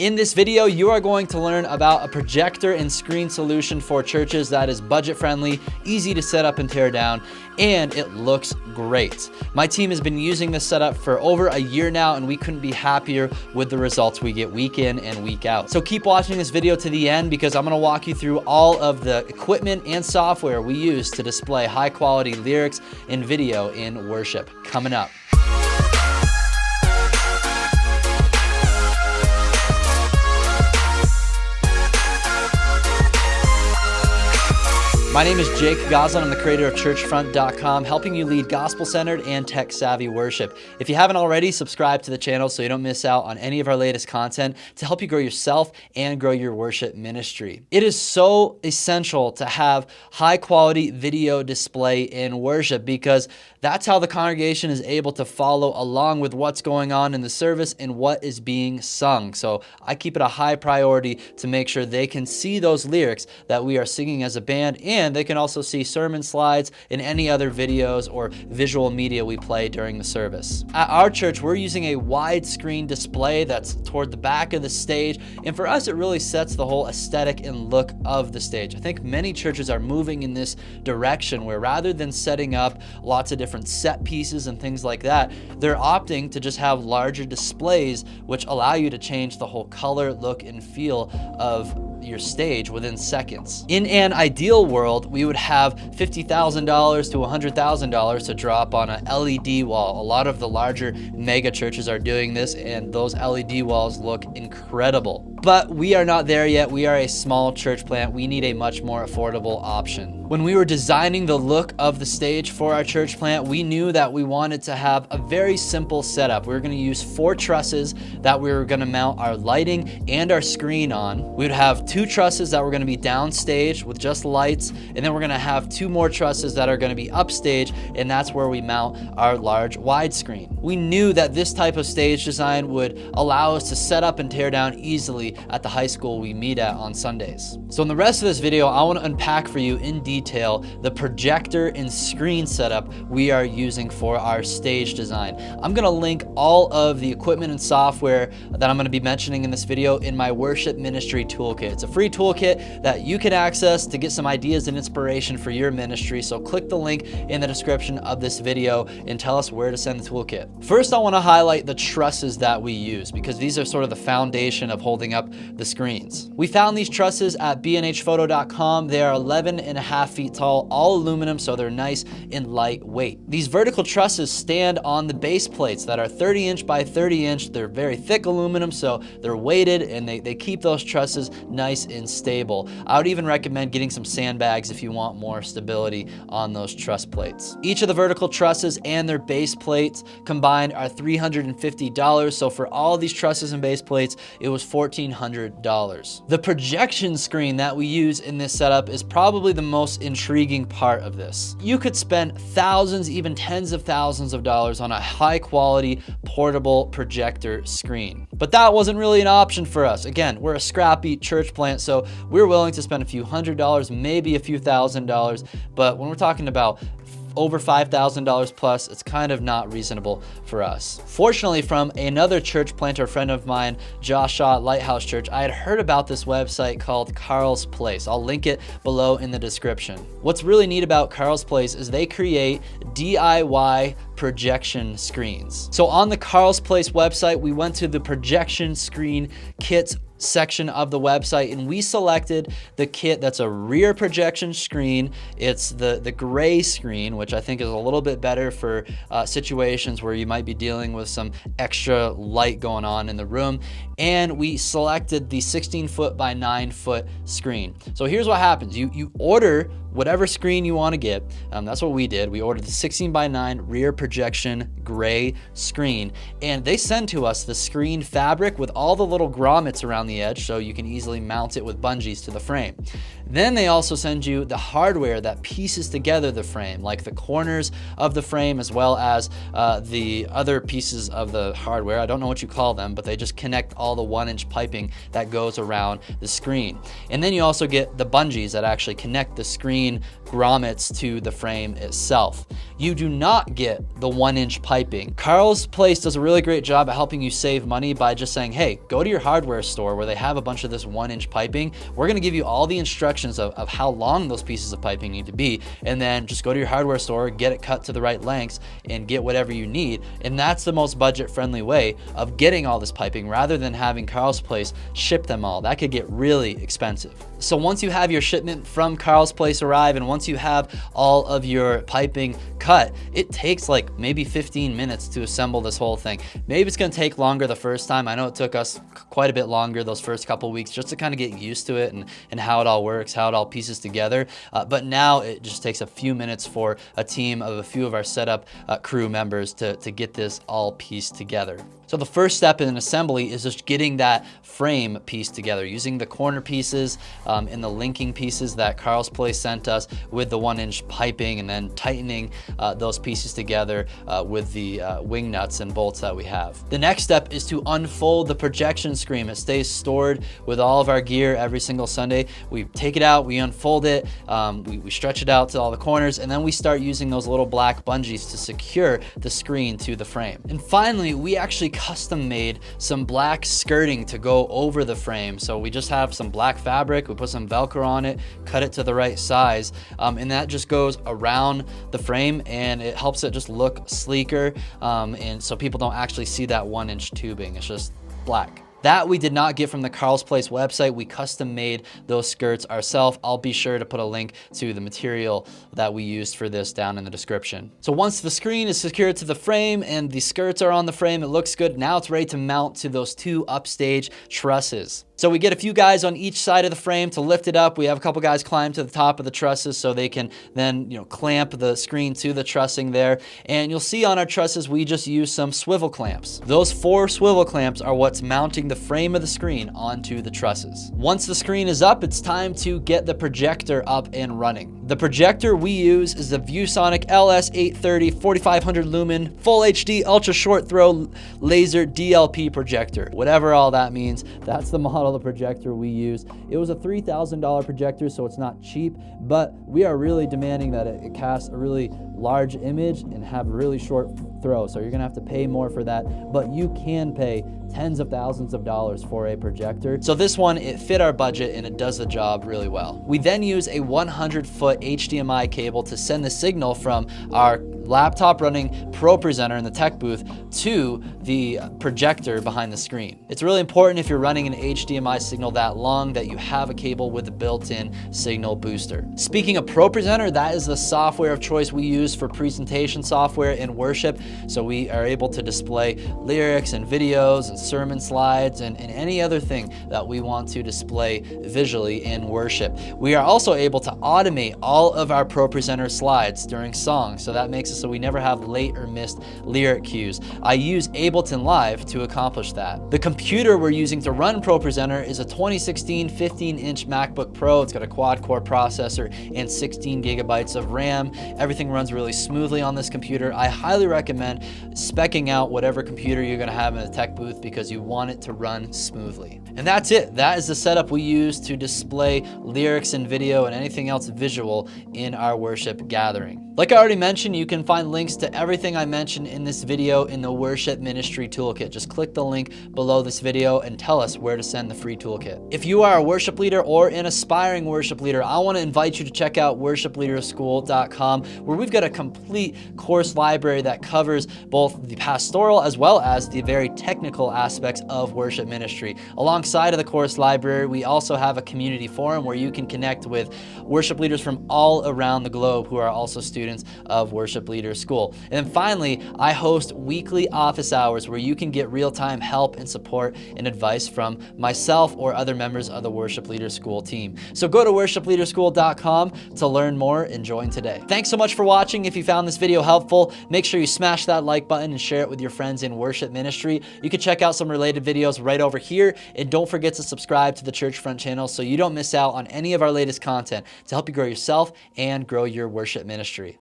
In this video, you are going to learn about a projector and screen solution for churches that is budget friendly, easy to set up and tear down, and it looks great. My team has been using this setup for over a year now, and we couldn't be happier with the results we get week in and week out. So keep watching this video to the end because I'm gonna walk you through all of the equipment and software we use to display high quality lyrics and video in worship. Coming up. My name is Jake Goslin. I'm the creator of churchfront.com, helping you lead gospel-centered and tech-savvy worship. If you haven't already, subscribe to the channel so you don't miss out on any of our latest content to help you grow yourself and grow your worship ministry. It is so essential to have high-quality video display in worship because that's how the congregation is able to follow along with what's going on in the service and what is being sung. So I keep it a high priority to make sure they can see those lyrics that we are singing as a band, and they can also see sermon slides and any other videos or visual media we play during the service. At our church, we're using a widescreen display that's toward the back of the stage, and for us, it really sets the whole aesthetic and look of the stage. I think many churches are moving in this direction where rather than setting up lots of different set pieces and things like that, they're opting to just have larger displays which allow you to change the whole color, look, and feel of your stage within seconds. In an ideal world, we would have $50,000 to $100,000 to drop on an LED wall. A lot of the larger mega churches are doing this, and those LED walls look incredible. But we are not there yet. We are a small church plant. We need a much more affordable option. When we were designing the look of the stage for our church plant, we knew that we wanted to have a very simple setup. We were going to use 4 trusses that we were going to mount our lighting and our screen on. We would have 2 trusses that were going to be downstage with just lights, and then we're going to have 2 more trusses that are going to be upstage, and that's where we mount our large widescreen. We knew that this type of stage design would allow us to set up and tear down easily at the high school we meet at on Sundays. So in the rest of this video, I want to unpack for you in detail the projector and screen setup we are using for our stage design. I'm going to link all of the equipment and software that I'm going to be mentioning in this video in my worship ministry toolkit. It's a free toolkit that you can access to get some ideas and inspiration for your ministry. So click the link in the description of this video and tell us where to send the toolkit. First, I want to highlight the trusses that we use because these are sort of the foundation of holding up the screens. We found these trusses at bnhphoto.com. They are 11.5 feet tall, all aluminum, so they're nice and lightweight. These vertical trusses stand on the base plates that are 30 inch by 30 inch. They're very thick aluminum, so they're weighted, and they keep those trusses nice and stable. I would even recommend getting some sandbags if you want more stability on those truss plates. Each of the vertical trusses and their base plates combined are $350. So for all of these trusses and base plates, it was $1,400. The projection screen that we use in this setup is probably the most intriguing part of this. You could spend thousands, even tens of thousands of dollars on a high quality portable projector screen. But that wasn't really an option for us. Again, we're a scrappy church plant, so we're willing to spend a few $100s, maybe a few $1,000s. But when we're talking about over $5,000 plus, it's kind of not reasonable for us. Fortunately, from another church planter friend of mine, Josh Shaw at Lighthouse Church, I had heard about this website called Carl's Place. I'll link it below in the description. What's really neat about Carl's Place is they create DIY projection screens. So on the Carl's Place website, we went to the projection screen kits section of the website, and we selected the kit that's a rear projection screen. It's the gray screen, which I think is a little bit better for situations where you might be dealing with some extra light going on in the room. And we selected the 16 foot by 9 foot screen. So here's what happens. You order whatever screen you want to get. That's what we did. We ordered the 16 by 9 rear projection gray screen, and they send to us the screen fabric with all the little grommets around the edge so you can easily mount it with bungees to the frame. Then they also send you the hardware that pieces together the frame, like the corners of the frame as well as the other pieces of the hardware. I don't know what you call them, but they just connect all the 1-inch piping that goes around the screen. And then you also get the bungees that actually connect the screen grommets to the frame itself. You do not get the 1-inch piping. Carl's Place does a really great job at helping you save money by just saying, hey, go to your hardware store where they have a bunch of this 1-inch piping. We're gonna give you all the instructions of how long those pieces of piping need to be, and then just go to your hardware store, get it cut to the right lengths, and get whatever you need. And that's the most budget-friendly way of getting all this piping rather than having Carl's Place ship them all. That could get really expensive. So once you have your shipment from Carl's Place arrive, and once you have all of your piping cut, it takes like maybe 15 minutes to assemble this whole thing. Maybe it's gonna take longer the first time. I know it took us quite a bit longer those first couple weeks just to kind of get used to it and how it all works, how it all pieces together. But now it just takes a few minutes for a team of a few of our setup crew members to get this all pieced together. So the first step in an assembly is just getting that frame pieced together using the corner pieces and the linking pieces that Carl's Place sent us with the 1-inch piping, and then tightening those pieces together with the wing nuts and bolts that we have. The next step is to unfold the projection screen. It stays stored with all of our gear every single Sunday. We take it out, we unfold it, we stretch it out to all the corners, and then we start using those little black bungees to secure the screen to the frame. And finally, we actually custom made some black skirting to go over the frame. So we just have some black fabric, we put some Velcro on it, cut it to the right size, and that just goes around the frame, and it helps it just look sleeker, and so people don't actually see that 1-inch tubing. It's just black. That we did not get from the Carl's Place website. We custom made those skirts ourselves. I'll be sure to put a link to the material that we used for this down in the description. So once the screen is secured to the frame and the skirts are on the frame, it looks good. Now it's ready to mount to those 2 upstage trusses. So we get a few guys on each side of the frame to lift it up. We have a couple guys climb to the top of the trusses so they can then, clamp the screen to the trussing there. And you'll see on our trusses, we just use some swivel clamps. Those 4 swivel clamps are what's mounting the frame of the screen onto the trusses. Once the screen is up, it's time to get the projector up and running. The projector we use is the ViewSonic LS830 4500 lumen full HD ultra short throw laser DLP projector. Whatever all that means, that's the model of projector we use. It was a $3,000 projector, so it's not cheap, but we are really demanding that it casts a really large image and have really short throw. So you're gonna have to pay more for that, but you can pay tens of thousands of dollars for a projector. So this one, it fit our budget and it does the job really well. We then use a 100-foot HDMI cable to send the signal from our laptop running ProPresenter in the tech booth to the projector behind the screen. It's really important if you're running an HDMI signal that long that you have a cable with a built-in signal booster. Speaking of ProPresenter, that is the software of choice we use for presentation software in worship. So we are able to display lyrics and videos and sermon slides and any other thing that we want to display visually in worship. We are also able to automate all of our ProPresenter slides during songs, so that makes it so we never have late or missed lyric cues. I use Ableton Live to accomplish that. The computer we're using to run ProPresenter is a 2016 15-inch MacBook Pro. It's got a quad-core processor and 16 gigabytes of RAM. Everything runs really smoothly on this computer. I highly recommend speccing out whatever computer you're gonna have in the tech booth because you want it to run smoothly. And that's it. That is the setup we use to display lyrics and video and anything else visual in our worship gathering. Like I already mentioned, you can find links to everything I mentioned in this video in the Worship Ministry Toolkit. Just click the link below this video and tell us where to send the free toolkit. If you are a worship leader or an aspiring worship leader, I want to invite you to check out worshipleaderschool.com, where we've got a complete course library that covers both the pastoral as well as the very technical aspects of worship ministry. Alongside of the course library, we also have a community forum where you can connect with worship leaders from all around the globe who are also students of Worship Leaders School. And then finally, I host weekly office hours where you can get real-time help and support and advice from myself or other members of the Worship Leaders School team. So go to worshipleaderschool.com to learn more and join today. Thanks so much for watching. If you found this video helpful, make sure you smash smash that like button and share it with your friends in worship ministry. You can check out some related videos right over here, and don't forget to subscribe to the Church Front channel so you don't miss out on any of our latest content to help you grow yourself and grow your worship ministry.